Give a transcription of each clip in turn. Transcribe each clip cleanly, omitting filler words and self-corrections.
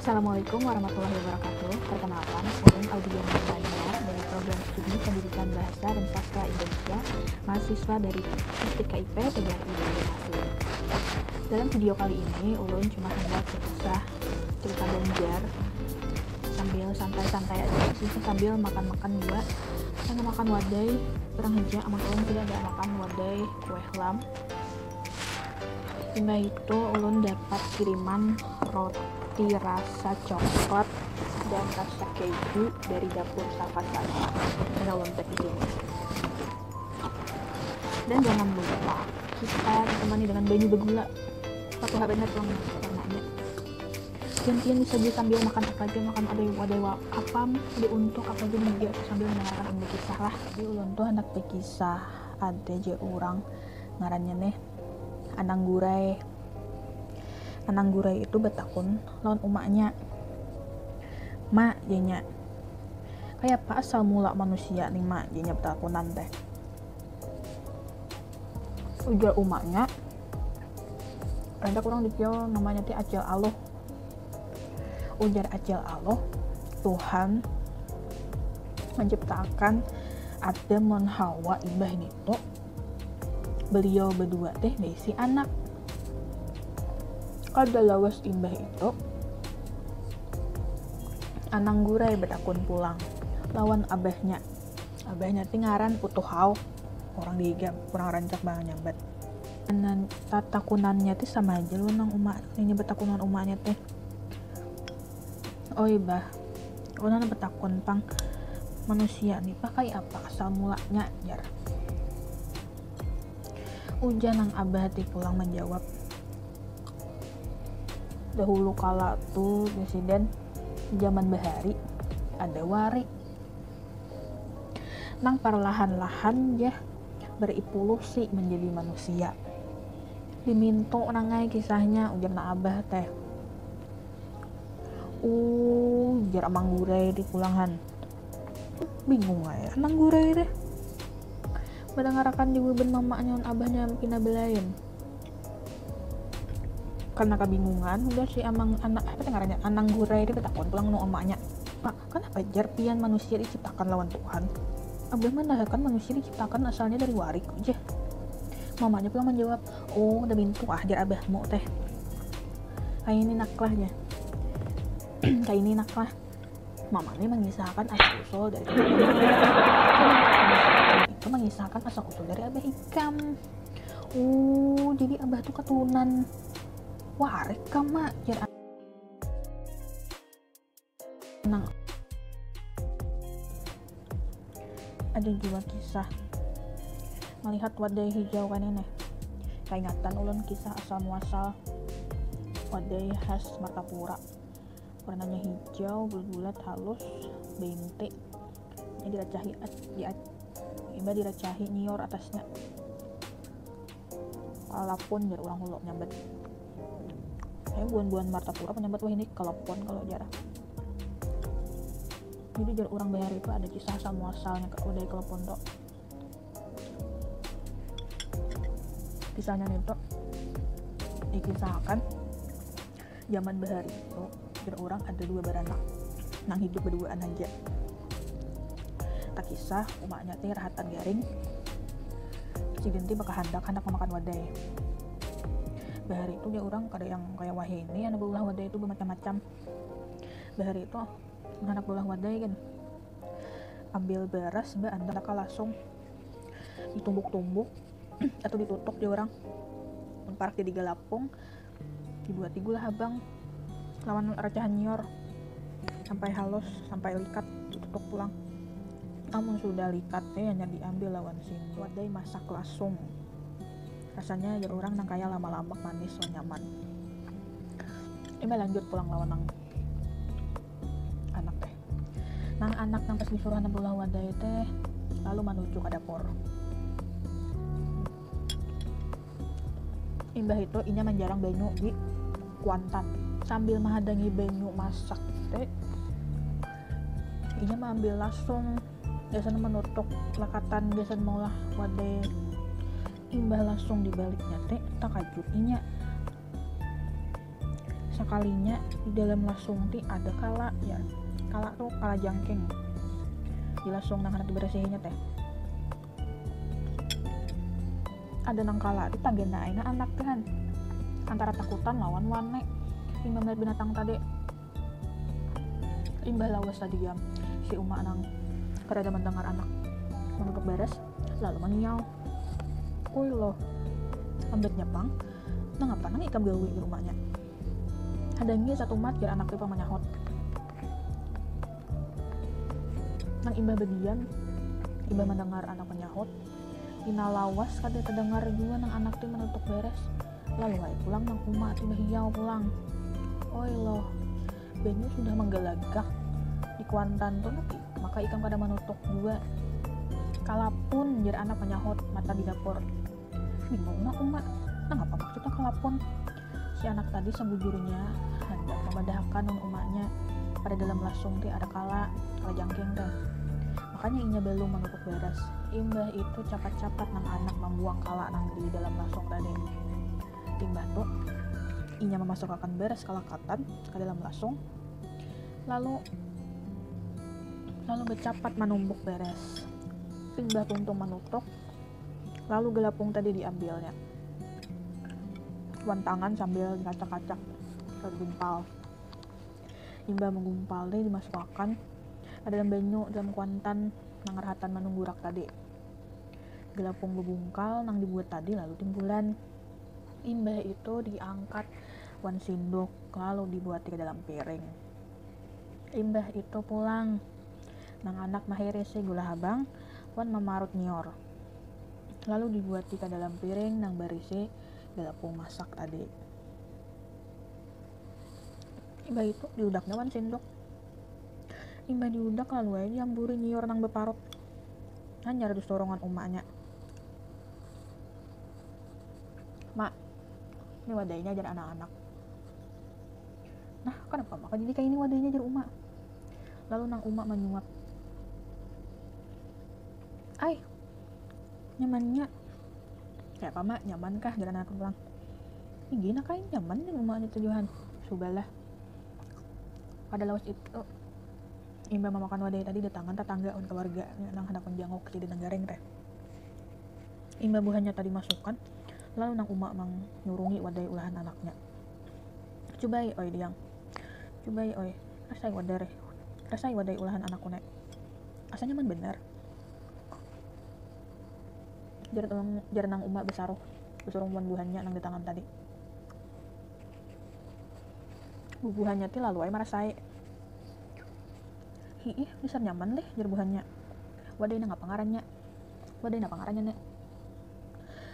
Assalamualaikum warahmatullahi wabarakatuh. Perkenalkan, saya Audian Daniar dari program studi Pendidikan Bahasa dan Sastra Indonesia, mahasiswa dari FTKIP PGRI Banjarmasin. Dalam video kali ini, ulun cuma hendak kisah cerita Banjar sambil santai-santai aja sih, sambil makan-makan juga. Saya makan wadai, perang hija, amun ulun tidak ada makan wadai kue lam. Hingga itu ulun dapat kiriman roti rasa coklat dan rasa keju dari dapur Safa Salma. Ada ulun tag di sini. Dan jangan lupa kita ditemani dengan banyu begula. Satu hari net lang warnanya. Gantian disaji sambil makan apa aja, makan ada apam, ada untuk apa aja juga sambil mendengarkan ini kisah lah. Jadi ulun tuh hendak berkisah ada aja orang ngarannya nih Anang Gurai. Anang Gurai itu betakun lawan umaknya. Mak jenya, kayak apa asal mula manusia nih mak jenya betakunan teh. Ujar umaknya, ada kurang dikio namanya teh Acil Allah. Ujar Acil Allah, Tuhan menciptakan Adam dan Hawa ibah itu. Beliau berdua teh si anak. Kada lawas imbah itu Anang Gurai betakun pulang lawan abahnya. Abahnya tingaran Putuhau, orang diga kurang rancak banget nyambat. Tatakunannya teh sama aja lu nang umak ini betakunan umaknya teh. Oh ibah, ulah betakun pang manusia nih pakai apa asal mulanya jar. Ujan nang abah hati pulang menjawab, dahulu kala tuh presiden zaman bahari ada wari nang perlahan-lahan ya berevolusi menjadi manusia. Diminto nangai kisahnya ujar na abah teh. Jar Amang Gurai di pulangan. Bingung aja Amang Gurai deh. Mendengarkan juga ben mamanya on abahnya pina belain. Karena kebingungan udah si amang anak apa ngarannya Anang Gurai dia betakon pulang nu emaknya. Pak, kenapa jar pian manusia diciptakan lawan Tuhan? Abah mana kan manusia diciptakan asalnya dari warik aja. Mamanya pulang menjawab, oh udah bintu jar abahmu teh. Kayak ini naklahnya. Kayak ini naklah. Mamanya mengisahkan asal usul dari itu mengisahkan asal usul dari abah Ikam. Jadi abah tuh keturunan warik kama jar Anang. Ada juga kisah melihat wadai hijau kan ini. Kaingatan ulun kisah asal muasal wadai khas Martapura. Warnanya hijau, berbulat, halus, bintik. Ini diracahi nyior atasnya. Kalapun jar ulang hulok nyambat. Buan-buan Martapura penyambat wah ini kalapun kalau jarah. Jadi jar orang bayar itu ada kisah asal muasalnya ke udai kalapun tok. Kisahnya nih tok dikisahkan zaman bahari itu jar orang ada dua beranak nang hidup berduaan aja. Tak kisah umaknya teh rahatan garing si genti bakal hendak memakan wadai. Bahari itu dia orang kada yang kayak wahai ini anak belah wadai itu bermacam-macam. Bahari itu anak belah wadai kan ambil beras anda langsung ditumbuk-tumbuk atau ditutup dia orang parak jadi galapung dibuat gula habang lawan racahan nyor sampai halus sampai likat ditutup pulang. Namun sudah likat hanya diambil lawan sini wadai masak langsung. Rasanya jar orang nang kaya lama-lama manis so nyaman. Ini lanjut pulang lawan nang anak teh. Nang anak nang pas disuruh nang belah wadai teh lalu menuju ke dapur. Imbah itu inya menjarang banyu di kuantan sambil menghadangi banyu masak teh inya mengambil langsung biasanya menutup lekatan biasanya maulah wadai imbah langsung dibaliknya teh takajut inya sekalinya di dalam lasung ti ada kala ya, kala tuh kala jangking di lasung nang hendak dibersihinnya teh ada nang kala di tagena aina anak kan antara takutan lawan wane imbah melihat binatang tadi imbah lawas tadi diam si uma nang kerada mendengar anak menutup beres lalu mengiau, "Uy loh, ambetnya pang, nang apa nang ikam gawe di rumahnya?" Hadangi satu mat jar anak tipe menyahot. Nang imbah berdiam, imbah mendengar anak menyahot, ina lawas kada terdengar juga nang anak ti menutup beres. Lalu wae pulang nang uma tiba hiau pulang. "Oi loh, benyu sudah menggelagak di kuantan tuh nanti, maka ikam kada menutup juga. Kalapun jar anak menyahot mata di dapur." Bingung nak uma, nang apa maksudnya kalapun? Si anak tadi sebujurnya hendak memadahkan non umaknya pada dalam lasung ti ada kala jangking teh. Makanya inya belum menutup beres. Imbah itu capat-capat nang anak membuang kala nang di dalam lasung tadi. Imbah tuh inya memasukkan beres kalakatan ke dalam lasung. Lalu bercapat menumbuk beres. Imbah tuntung menutup. Lalu gelapung tadi diambilnya. Wan tangan sambil dikacak-kacak ke gumpal. Imbah menggumpal deh dimasukkan ke dalam banyu dalam kuantan nang rahatan menunggu rak tadi. Gelapung bebungkal nang dibuat tadi lalu timbulan. Imbah itu diangkat wan sinduk lalu dibuat ke dalam piring. Imbah itu pulang nang anak mahirisi gula habang wan memarut nyor. Lalu dibuat ke dalam piring nang berisi gelapung masak tadi. Imbah itu diudaknya wan sindok. Imbah diudak lalu aja diamburi nyior nang beparut. Hanyar dus dorongan umaknya. "Mak, ini wadainya ajar anak-anak." "Nah, kenapa maka jadi kayak ini wadainya ajar umak?" Lalu nang umak menyuap. "Ai, nyamannya." "Kayak apa mak, nyaman kah?" Jar anak pulang. "Gini kain nyaman nih umaknya tujuan." "Subalah." Pada lawas itu imbah memakan wadai tadi di tangan tetangga on keluarga nang hendak menjanguk si dinang gareng teh. Imbah buahnya tadi masukkan, lalu nang umak mang nyurungi wadai ulahan anaknya. "Cobai oi diang, cobai oi, rasai wadai ulahan anakku nek. Asa nyaman bener." Jar nang umak besaruh wan buahnya nang di tangan tadi. Bubuhannya ti lalu ay marasai. "Hiih, besar nyaman deh," jar buhannya. "Wadai nang apa ngarannya? Wadai napa ngarannya nek?"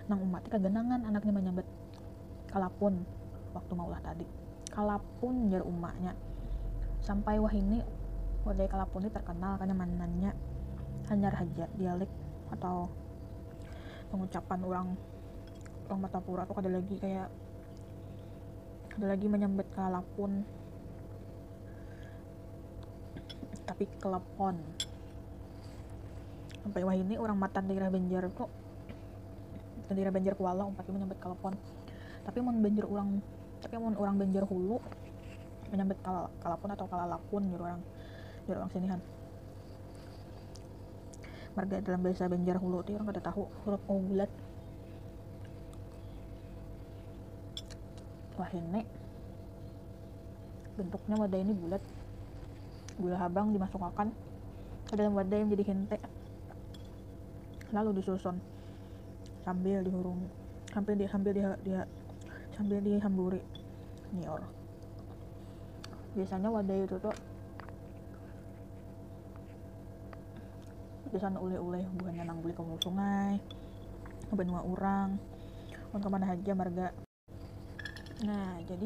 Nang umat ti kagenangan anaknya menyambet. "Kalapun," waktu maulah tadi. "Kalapun," jar umaknya. Sampai wahini wadai kalapun ini terkenal kenyamanannya. Hanyar haja dialek atau pengucapan orang Matapura tuh ada lagi menyambet kalapun tapi kelepon. Sampai wah ini orang Matan daerah Banjar Kuala umpat menyambet kelepon. Tapi mun orang Banjar Hulu menyambet kalapun atau kalalapun jar orang sinihan. Marga dalam bahasa Banjar Hulu ti orang kada tahu huruf O bulat. Wah ini bentuknya wadah ini bulat, gula habang dimasukkan ke dalam wadah yang jadi hente, lalu disusun sambil dihamburi nyor. Biasanya wadah itu tuh biasanya ule-ule bukannya nang beli ke sungai benua orang untuk kemana aja marga. Nah jadi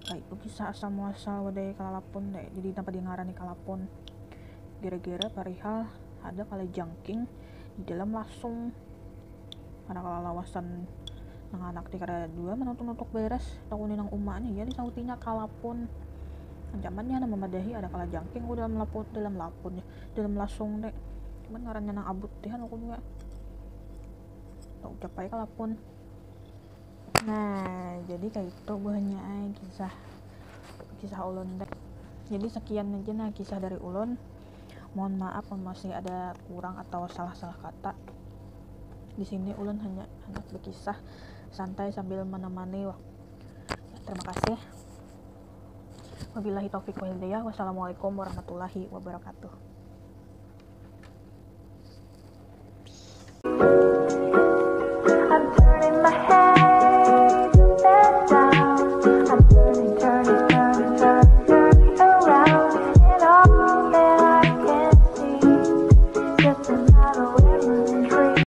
itu kisah asal muasal wadai kalapun deh. Jadi tanpa di ngarani kalapun gara-gara parihal ada kala jangking di dalam lasung karena kalau lawasan nang anak ti kada dua menutuk beres takunin nang umaknya ya disautinya kalapun ancamannya nama madahi ada kala jangking dalam lasung deh, cuman ngarannya nang abut teh aku juga tak ucap aja kalapun. Nah jadi kayak itu buahnya kisah ulun deh. Jadi sekian aja nah kisah dari ulun. Mohon maaf kalau masih ada kurang atau salah-salah kata. Di sini ulun hanya berkisah santai sambil menemani waktu. Terima kasih. Wabillahi taufiq wal hidayah. Wassalamualaikum warahmatullahi wabarakatuh.